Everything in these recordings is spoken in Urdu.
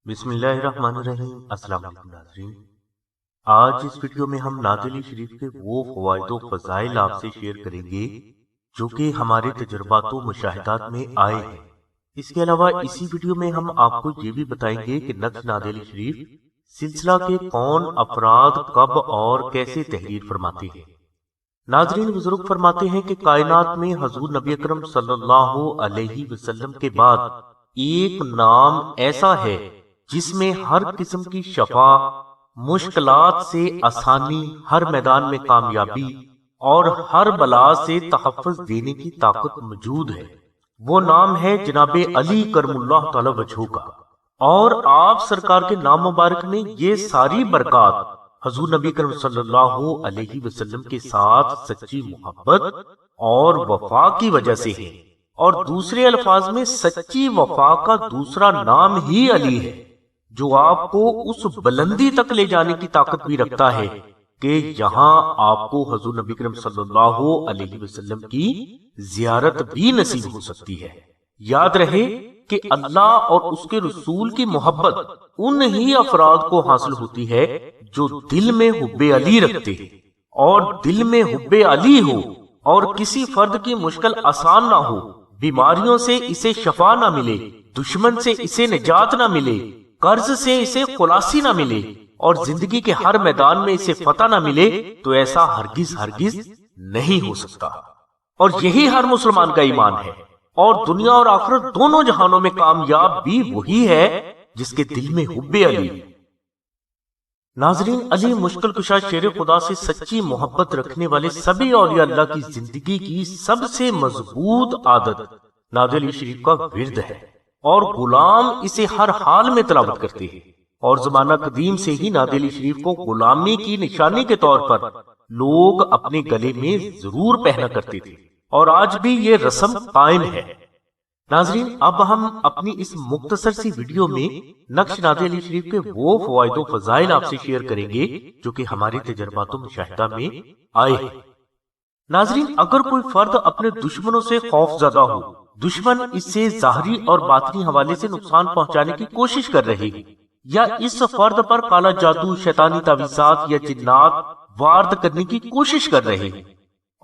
بسم اللہ الرحمن الرحیم۔ السلام علیکم ناظرین، آج اس ویڈیو میں ہم نعت علی شریف کے وہ فوائد و فضائل آپ سے شیئر کریں گے جو کہ ہمارے تجربات و مشاہدات میں آئے ہیں۔ اس کے علاوہ اسی ویڈیو میں ہم آپ کو یہ بھی بتائیں گے کہ نقش نعت علی شریف سلسلہ کے کون افراد کب اور کیسے تحریر فرماتے ہیں۔ ناظرین، بزرگ فرماتے ہیں کہ کائنات میں حضور نبی اکرم صلی اللہ علیہ وسلم کے بعد ایک نام ایسا ہے جس میں ہر قسم کی شفا، مشکلات سے آسانی، ہر میدان میں کامیابی اور ہر بلا سے تحفظ دینے کی طاقت موجود ہے۔ وہ نام ہے جناب علی کرم اللہ تعالی وجہہ کا، اور آپ سرکار کے نام مبارک میں یہ ساری برکات حضور نبی کرم صلی اللہ علیہ وسلم کے ساتھ سچی محبت اور وفا کی وجہ سے ہے، اور دوسرے الفاظ میں سچی وفا کا دوسرا نام ہی علی ہے، جو آپ کو اس بلندی تک لے جانے کی طاقت بھی رکھتا ہے کہ یہاں آپ کو حضور نبی کرم صلی اللہ علیہ وسلم کی زیارت بھی نصیب ہو سکتی ہے۔ یاد رہے کہ اللہ اور اس کے رسول کی محبت ان ہی افراد کو حاصل ہوتی ہے جو دل میں حب علی رکھتے ہیں، اور دل میں حب علی ہو اور کسی فرد کی مشکل آسان نہ ہو، بیماریوں سے اسے شفا نہ ملے، دشمن سے اسے نجات نہ ملے، قرض سے اسے خلاصی نہ ملے، اور زندگی کے ہر میدان میں اسے فتح نہ ملے، تو ایسا ہرگز نہیں ہو سکتا۔ اور یہی ہر مسلمان کا ایمان ہے، اور دنیا اور آخرت دونوں جہانوں میں کامیاب بھی وہی ہے جس کے دل میں حب علی۔ ناظرین، علی مشکل کشا شیر خدا سے سچی محبت رکھنے والے سبھی اولیاء اللہ کی زندگی کی سب سے مضبوط عادت نعت علی شریف کا ورد ہے، اور غلام اسے ہر حال میں تلاوت کرتے ہیں، اور زمانہ قدیم سے ہی نعت علی شریف کو غلامی کی نشانی کے طور پر لوگ اپنے گلے میں ضرور پہنا کرتے تھے، اور آج بھی یہ رسم قائم ہے۔ ناظرین، اب ہم اپنی اس مختصر سی ویڈیو میں نقش نعت علی شریف کے وہ فوائد و فضائل آپ سے شیئر کریں گے جو کہ ہمارے تجربات و مشاہدہ میں آئے ہیں۔ ناظرین، اگر کوئی فرد اپنے دشمنوں سے خوف زدہ ہو، دشمن اس سے ظاہری اور باطنی حوالے سے نقصان پہنچانے کی کوشش کر رہے ہیں، یا اس فرد پر کالا جادو، شیطانی تعویذات یا جنات وارد کرنے کی کوشش کر رہے ہیں،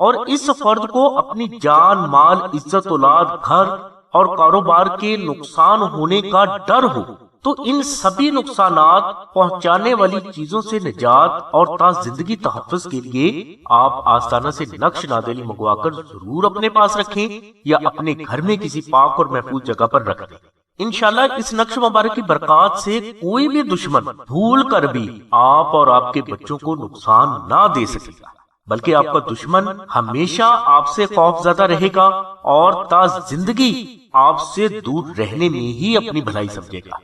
اور اس فرد کو اپنی جان، مال، عزت، اولاد، گھر اور کاروبار کے نقصان ہونے کا ڈر ہو، تو ان سبھی نقصانات پہنچانے والی چیزوں سے نجات اور تا زندگی تحفظ کے لیے آپ آستانہ سے نقش نعت علی منگوا کر ضرور اپنے پاس رکھیں، یا اپنے گھر میں کسی پاک اور محفوظ جگہ پر رکھ دیں۔ انشاءاللہ اس نقش مبارک کی برکات سے کوئی بھی دشمن بھول کر بھی آپ اور آپ کے بچوں کو نقصان نہ دے سکے گا، بلکہ آپ کا دشمن ہمیشہ آپ سے خوف زدہ رہے گا، اور تا زندگی آپ سے دور رہنے میں ہی اپنی بھلائی سمجھے گا۔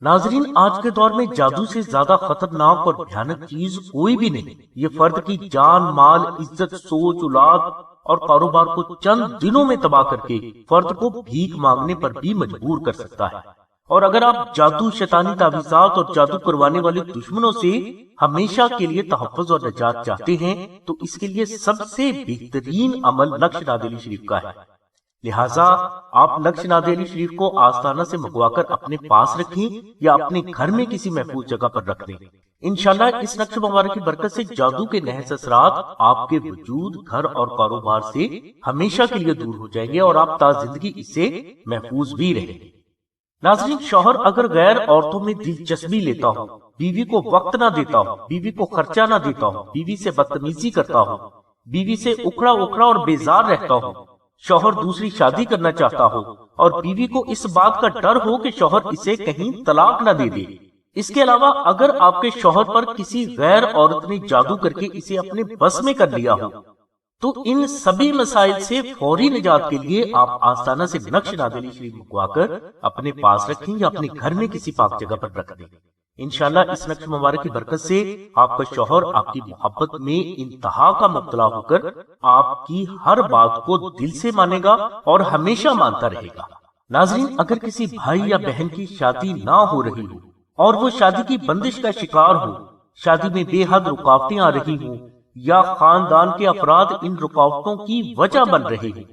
ناظرین، آج کے دور میں جادو سے زیادہ خطرناک اور بھیانک چیز کوئی بھی نہیں۔ یہ فرد کی جان، مال، عزت، سوچ، اولاد اور کاروبار کو چند دنوں میں تباہ کر کے فرد کو بھیک مانگنے پر بھی مجبور کر سکتا ہے۔ اور اگر آپ جادو، شیطانی تعویذات اور جادو کروانے والے دشمنوں سے ہمیشہ کے لیے تحفظ اور نجات چاہتے ہیں، تو اس کے لیے سب سے بہترین عمل نقش نعت علی شریف کا ہے۔ لہٰذا آپ نقش نعت علی شریف کو آستانہ سے منگوا کر اپنے پاس رکھیں، یا اپنے گھر میں کسی محفوظ جگہ پر رکھ دیں۔ انشاءاللہ اس نقش مبارک کی برکت سے جادو کے نحس اثرات آپ کے وجود، گھر اور کاروبار سے ہمیشہ کے لیے دور ہو جائیں گے، اور آپ تا زندگی اس سے محفوظ بھی رہیں گے۔ ناظرین، شوہر اگر غیر عورتوں میں دلچسپی لیتا ہو، بیوی کو وقت نہ دیتا ہو، بیوی کو خرچہ نہ دیتا ہو، بیوی سے بدتمیزی کرتا ہو، بیوی سے اکھڑا اور بیزار رہتا ہو، شوہر دوسری شادی کرنا چاہتا ہو، اور بیوی کو اس بات کا ڈر ہو کہ شوہر اسے کہیں طلاق نہ دے دے، اس کے علاوہ اگر آپ کے شوہر پر کسی غیر عورت نے جادو کر کے اسے اپنے بس میں کر لیا ہو، تو ان سبھی مسائل سے فوری نجات کے لیے آپ آستانہ سے نقش نعت علی شریف منگوا کر اپنے پاس رکھیں، یا اپنے گھر میں کسی پاک جگہ پر رکھ دیں۔ انشاءاللہ اس نقش مبارک کی برکت سے آپ کا شوہر آپ کی محبت میں انتہا کا مبتلا ہو کر آپ کی ہر بات کو دل سے مانے گا اور ہمیشہ مانتا رہے گا۔ ناظرین، اگر کسی بھائی یا بہن کی شادی نہ ہو رہی ہو، اور وہ شادی کی بندش کا شکار ہو، شادی میں بے حد رکاوٹیں آ رہی ہوں، یا خاندان کے افراد ان رکاوٹوں کی وجہ بن رہے ہیں،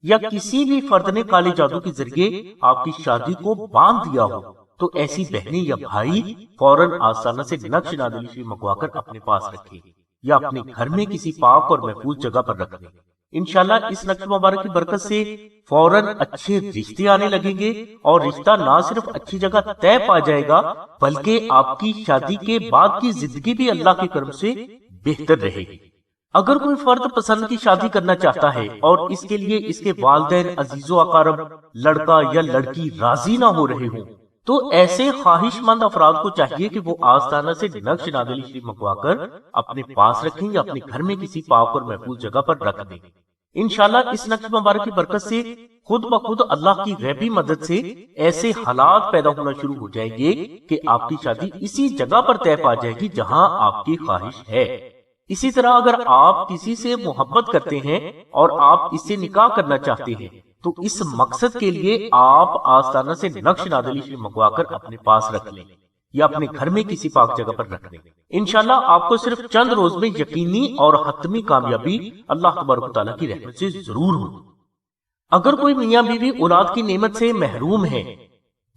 یا کسی بھی فرد نے کالے جادو کے ذریعے آپ کی شادی کو باندھ دیا ہو، تو ایسی بہنیں یا بھائی فوراً آستانہ سے نقش نادلی شریف منگوا کر اپنے پاس رکھیں یا اپنے گھر میں کسی پاک اور محفوظ جگہ پر رکھ دیں۔ انشاءاللہ اس نقش مبارک کی برکت سے فوراً اچھے رشتے آنے لگیں گے اور رشتہ نہ صرف اچھی جگہ طے پا جائے گا بلکہ آپ کی شادی کے بعد کی زندگی بھی اللہ کے کرم سے بہتر رہے گی۔ اگر کوئی فرد پسند کی شادی کرنا چاہتا ہے اور اس کے لیے اس کے والدین، عزیز و اقارب، لڑکا یا لڑکی راضی نہ ہو رہے ہوں تو ایسے خواہش مند افراد کو چاہیے کہ وہ آستانہ سے نقش نادلی شریف منگوا کر اپنے پاس رکھیں یا اپنے گھر میں کسی پاک اور محفوظ جگہ پر رکھ دیں۔ انشاءاللہ اس نقش مبارک کی برکت سے خود بخود اللہ کی غیبی مدد سے ایسے حالات پیدا ہونا شروع ہو جائیں گے کہ آپ کی شادی اسی جگہ پر طے پا جائے گی جہاں آپ کی خواہش ہے۔ اسی طرح اگر آپ کسی سے محبت کرتے ہیں اور آپ اس سے نکاح کرنا چاہتے ہیں تو اس مقصد کے لیے آپ آستانہ سے نقش نادلی شریف منگوا کر اپنے پاس رکھ لیں یا اپنے گھر میں کسی پاک جگہ پر رکھ دیں۔ انشاءاللہ آپ کو صرف چند روز میں یقینی اور حتمی کامیابی اللہ تبارک و تعالیٰ کی رحمت سے ضرور ہوگی۔ اگر کوئی میاں بیوی اولاد کی نعمت سے محروم ہے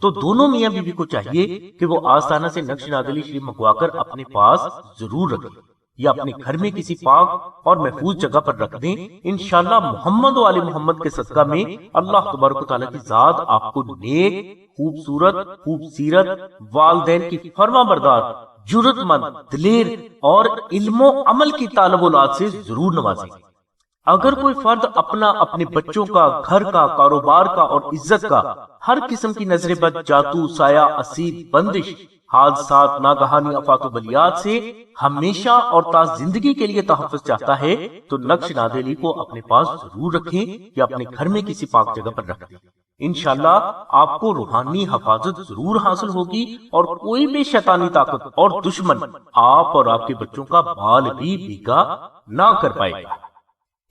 تو دونوں میاں بیوی کو چاہیے کہ وہ آستانہ سے نقش نادلی شریف منگوا کر اپنے پاس ضرور رکھیں یا اپنے گھر میں کسی پاک اور محفوظ جگہ پر رکھ دیں۔ انشاءاللہ محمد و آل محمد کے صدقہ میں اللہ تبارک و تعالیٰ کی ذات آپ کو نیک، خوبصورت، خوبصیرت، والدین کی فرما بردار، جرأت مند، دلیر اور علم و عمل کی طالب اولاد سے ضرور نوازیں۔ اگر کوئی فرد اپنے بچوں کا، گھر کا، کاروبار کا اور عزت کا ہر قسم کی نظر بد، جادو، سایہ، اسیر، بندش، حادثات، ناگہانی آفات و بلیات سے ہمیشہ اور تا زندگی کے لیے تحفظ چاہتا ہے تو نقش نادلی کو اپنے پاس ضرور رکھیں یا اپنے گھر میں کسی پاک جگہ پر رکھ دیں۔ انشاءاللہ آپ کو روحانی حفاظت ضرور حاصل ہوگی اور کوئی بھی شیطانی طاقت اور دشمن آپ اور آپ کے بچوں کا بال بھی بیگا نہ کر پائے گا۔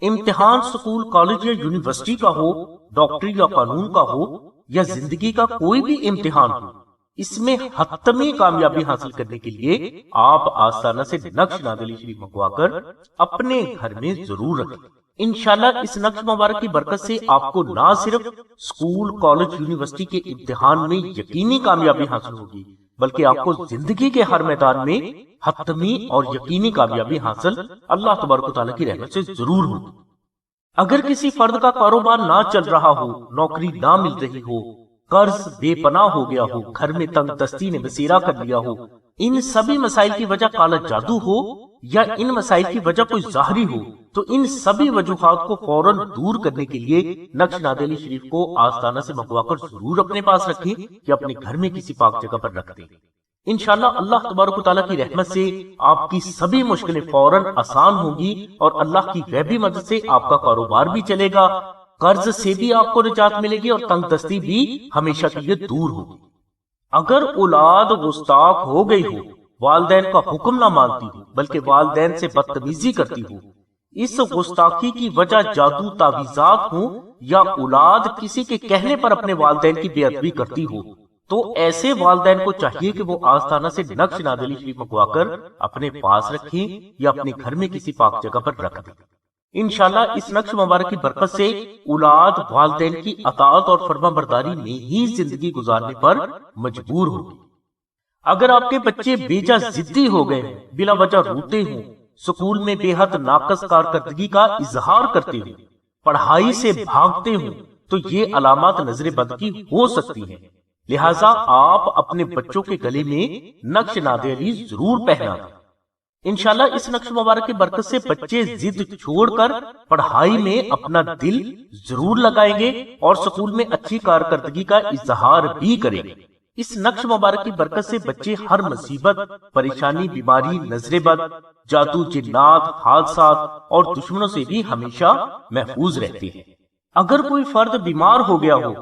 امتحان سکول، کالج یا یونیورسٹی کا ہو، ڈاکٹری یا قانون کا ہو یا زندگی کا کوئی بھی امتحان ہو، اس میں حتمی کامیابی حاصل کرنے کے لیے آپ آستانہ سے نقش نادلی شریف منگوا کر اپنے گھر میں ضرور رکھیں۔ انشاءاللہ اس نقش مبارک کی برکت سے آپ کو نہ صرف سکول، کالج، یونیورسٹی کے امتحان میں یقینی کامیابی حاصل ہوگی بلکہ آپ کو زندگی کے ہر میدان میں حتمی اور یقینی کامیابی حاصل اللہ تبارک و تعالیٰ کی رحمت سے ضرور ہوگی۔ اگر کسی فرد کا کاروبار نہ چل رہا ہو، نوکری نہ مل رہی ہو، قرض بے پناہ ہو گیا ہو، گھر میں تنگ دستی نے بسیرا کر لیا ہو، ان سبھی مسائل کی وجہ کالا جادو ہو یا ان مسائل کی وجہ کوئی ظاہری ہو تو ان سبھی وجوہات کو فوراً دور کرنے کے لیے نقش نادلی شریف کو آستانہ سے منگوا کر ضرور اپنے پاس رکھیں یا اپنے گھر میں کسی پاک جگہ پر رکھ دیں۔ انشاءاللہ اللہ تبارک و تعالیٰ کی رحمت سے آپ کی سبھی مشکلیں فوراً آسان ہوں گی اور اللہ کی غیبی مدد سے آپ کا کاروبار بھی چلے گا، قرض سے بھی آپ کو نجات ملے گی اور تنگ دستی بھی ہمیشہ کے لیے دور ہوگی۔ اگر اولاد گستاخ ہو گئی ہو، والدین کا حکم نہ مانتی ہو بلکہ والدین سے بدتمیزی کرتی ہو، اس گستاخی کی وجہ جادو، تعویذات ہوں یا اولاد کسی کے کہنے پر اپنے والدین کی بے ادبی کرتی ہو تو ایسے والدین کو چاہیے کہ وہ آستانہ سے نقش نادلی شریف منگوا کر اپنے پاس رکھیں یا اپنے گھر میں کسی پاک جگہ پر رکھ دیں۔ انشاءاللہ اس نقش مبارک کی برکت سے اولاد والدین کی اطاعت اور فرما برداری میں ہی زندگی گزارنے پر مجبور ہوگی۔ اگر آپ کے بچے بیجا ضدی ہو گئے ہوں، بلا وجہ روتے ہوں، سکول میں بے حد ناقص کارکردگی کا اظہار کرتے ہوں، پڑھائی سے بھاگتے ہوں تو یہ علامات نظر بد کی ہو سکتی ہیں، لہٰذا آپ اپنے بچوں کے گلے میں نقش نادلی ضرور پہنا دیں۔ انشاءاللہ اس نقش مبارک کی برکت سے بچے ضد چھوڑ کر پڑھائی میں اپنا دل ضرور لگائیں گے اور سکول میں اچھی کارکردگی کا اظہار بھی کریں گے۔ اس نقش مبارک کی برکت سے بچے ہر مصیبت، پریشانی، بیماری، نظر بد، جادو، جنات، حادثات اور دشمنوں سے بھی ہمیشہ محفوظ رہتے ہیں۔ اگر کوئی فرد بیمار ہو گیا ہو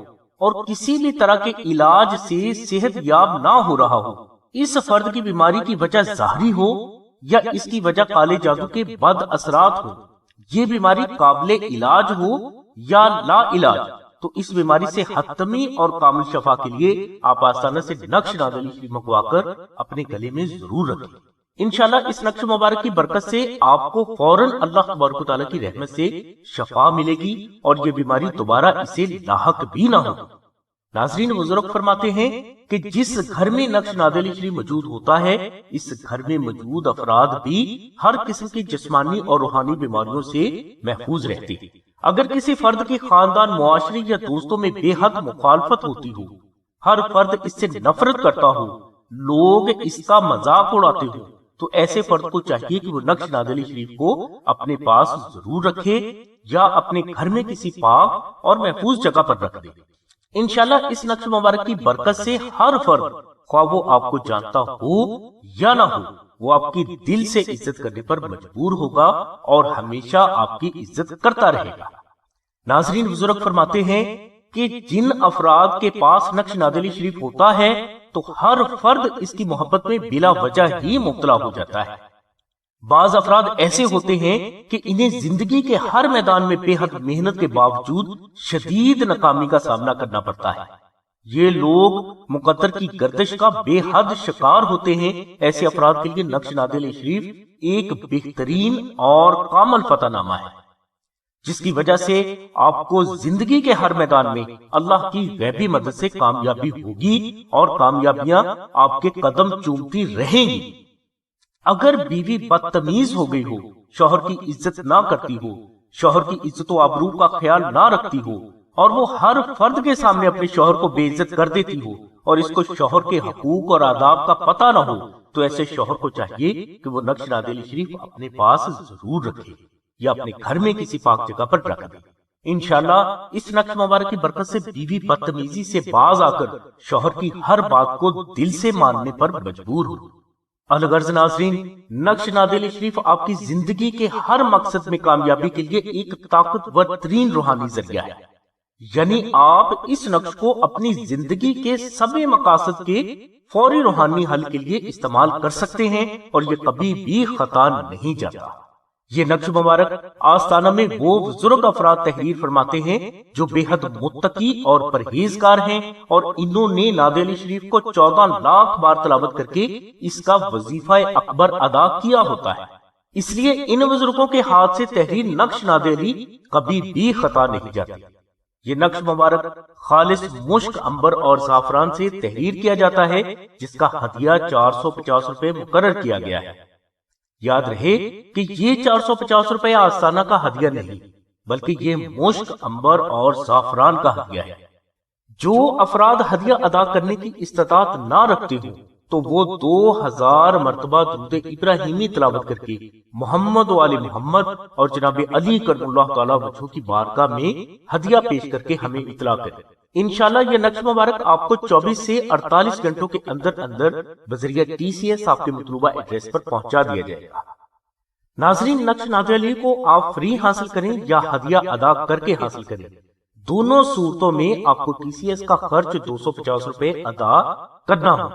اور کسی بھی طرح کے علاج سے صحت یاب نہ ہو رہا ہو، اس فرد کی بیماری کی وجہ ظاہری ہو یا اس کی وجہ کالے جادو کے بد اثرات ہو، یہ بیماری قابل علاج ہو یا لا علاج، تو اس بیماری سے حتمی اور کامل شفا کے لیے آپ آستانہ سے نقش نادلی شریف منگوا کر اپنے گلے میں ضرور رکھیں۔ انشاءاللہ اس نقش مبارک کی برکت سے آپ کو فوراً اللہ تبارک و تعالیٰ کی رحمت سے شفا ملے گی اور یہ بیماری دوبارہ اسے لاحق بھی نہ ہوگی۔ ناظرین بزرگ فرماتے ہیں کہ جس گھر میں نقش ناد علی شریف موجود ہوتا ہے اس گھر میں موجود افراد بھی ہر قسم کی جسمانی اور روحانی بیماریوں سے محفوظ رہتے ہیں۔ اگر کسی فرد کی خاندان، معاشرے یا دوستوں میں بے حد مخالفت ہوتی ہو، ہر فرد اس سے نفرت کرتا ہو، لوگ اس کا مذاق اڑاتے ہو، تو ایسے فرد کو چاہیے کہ وہ نقش ناد علی شریف کو اپنے پاس ضرور رکھے یا اپنے گھر میں کسی پاک اور محفوظ جگہ پر رکھ دے۔ انشاءاللہ اس نقش مبارک کی برکت سے ہر فرد، خواہ وہ آپ کو جانتا ہو یا نہ ہو، وہ آپ کی دل سے عزت کرنے پر مجبور ہوگا اور ہمیشہ آپ کی عزت کرتا رہے گا۔ ناظرین بزرگ فرماتے ہیں کہ جن افراد کے پاس نقش ناد علی شریف ہوتا ہے تو ہر فرد اس کی محبت میں بلا وجہ ہی مبتلا ہو جاتا ہے۔ بعض افراد ایسے ہوتے ہیں کہ انہیں زندگی کے ہر میدان میں بے حد محنت کے باوجود شدید ناکامی کا سامنا کرنا پڑتا ہے۔ یہ لوگ مقدر کی گردش کا بے حد شکار ہوتے ہیں۔ ایسے افراد کے لیے نقش ناد علی شریف ایک بہترین اور کامل فتح نامہ ہے، جس کی وجہ سے آپ کو زندگی کے ہر میدان میں اللہ کی غیبی مدد سے کامیابی ہوگی اور کامیابیاں آپ کے قدم چومتی رہیں گی۔ اگر بیوی بدتمیز ہو گئی ہو، شوہر کی عزت نہ کرتی ہو، شوہر کی عزت و آبرو کا خیال نہ رکھتی ہو اور وہ ہر فرد کے سامنے اپنے شوہر کو بے عزت کر دیتی ہو اور اس کو شوہر کے حقوق اور آداب کا پتہ نہ ہو، تو ایسے شوہر کو چاہیے کہ وہ نقش ناد علی شریف اپنے پاس ضرور رکھے یا اپنے گھر میں کسی پاک جگہ پر رکھ دے۔ انشاءاللہ اس نقش مبارک کی برکت سے بیوی بدتمیزی سے باز آ کر شوہر کی ہر بات کو دل سے ماننے پر مجبور ہو۔ الغرض ناظرین، نقش ناد علی شریف آپ کی زندگی کے ہر مقصد میں کامیابی کے لیے ایک طاقتور ترین روحانی ذریعہ ہے، یعنی آپ اس نقش کو اپنی زندگی کے سبھی مقاصد کے فوری روحانی حل کے لیے استعمال کر سکتے ہیں اور یہ کبھی بھی خطا نہیں جاتا۔ یہ نقش مبارک آستانہ میں وہ بزرگ افراد تحریر فرماتے ہیں جو بے حد متقی اور پرہیزگار ہیں، اور انہوں نے ناد علی شریف کو 14 لاکھ بار تلاوت کر کے اس کا وظیفہ اکبر ادا کیا ہوتا ہے۔ اس لیے ان بزرگوں کے ہاتھ سے تحریر نقش ناد علی کبھی بھی خطا نہیں جاتی۔ یہ نقش مبارک خالص مشک، عنبر اور زعفران سے تحریر کیا جاتا ہے، جس کا ہدیہ 450 روپے مقرر کیا گیا ہے۔ یاد رہے کہ یہ 450 روپے آستانہ کا ہدیہ نہیں، بلکہ یہ مشک، عنبر اور زعفران کا ہدیہ ہے۔ جو افراد ہدیہ ادا کرنے کی استطاعت نہ رکھتے ہوں تو وہ 2000 مرتبہ درود ابراہیمی تلاوت کر کے محمد و آل محمد اور جناب علی کرم اللہ تعالی وجہہ کی بارگاہ میں ہدیہ پیش کر کے ہمیں اطلاع کریں۔ انشاءاللہ یہ نقش مبارک آپ کو 24 سے 48 گھنٹوں کے اندر اندر بذریعہ TCS آپ کے مطلوبہ ایڈریس پر پہنچا دیا جائے گا۔ ناظرین، نقش ناد علی کو آپ فری حاصل کریں یا ہدیہ ادا کر کے حاصل کریں، دونوں صورتوں میں آپ کو TCS کا خرچ 250 روپے ادا کرنا ہو۔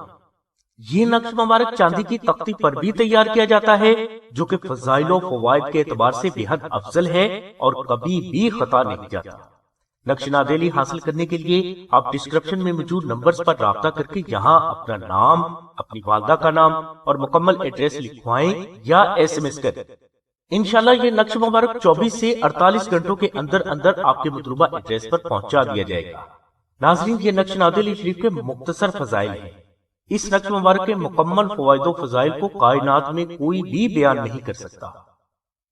یہ نقش مبارک چاندی کی تختی پر بھی تیار کیا جاتا ہے، جو کہ فضائل و فوائد کے اعتبار سے بے حد افضل ہے اور کبھی بھی خطا نہیں جاتا۔ نقش ناد علی حاصل کرنے کے لیے آپ ڈسکرپشن میں موجود نمبرز پر رابطہ کر کے یہاں اپنا نام، اپنی والدہ کا نام اور مکمل ایڈریس لکھوائیں یا SMS کریں۔ انشاءاللہ یہ نقش مبارک 24 سے 48 گھنٹوں کے اندر اندر آپ کے مطلوبہ ایڈریس پر پہنچا دیا جائے گا۔ ناظرین، یہ نقش ناد علی شریف کے مختصر فضائل ہیں۔ اس نقش مبارک کے مکمل فوائد و فضائل کو کائنات میں کوئی بھی بیان نہیں کر سکتا،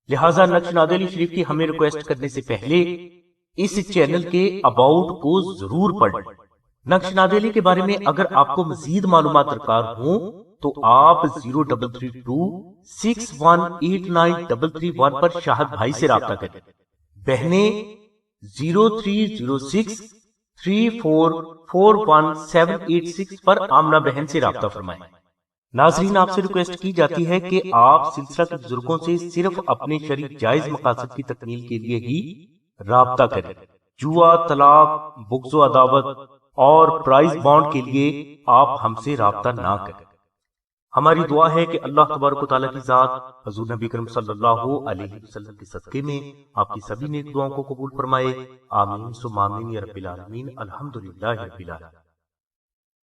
لہٰذا نقش ناد علی شریف کی ہمیں ریکویسٹ کرنے سے پہلے اس چینل کے اباؤٹ کو ضرور پڑھیں۔ نقش ناد علی کے بارے میں اگر آپ کو مزید معلومات درکار ہوں تو آپ 0332618933 پر شاہد بھائی سے رابطہ کریں۔ بہنیں 030634418786 پر آمنہ بہن سے رابطہ فرمائیں۔ ناظرین، آپ سے ریکویسٹ کی جاتی ہے کہ آپ سلسلہ کے بزرگوں سے صرف اپنے شرعی جائز مقاصد کی تکمیل کے لیے ہی رابطہ کریں۔ جوا، طلاق، بغض و عداوت اور پرائز بانڈ کے لیے آپ ہم سے رابطہ نہ کریں۔ ہماری دعا ہے کہ اللہ تبارک و تعالیٰ کی ذات حضور نبی کریم صلی اللہ علیہ وسلم کے صدقے میں آپ کی سبھی نیک دعاؤں کو قبول فرمائے۔ آمین ثم آمین یا رب العالمین۔ الحمدللہ رب العالمین۔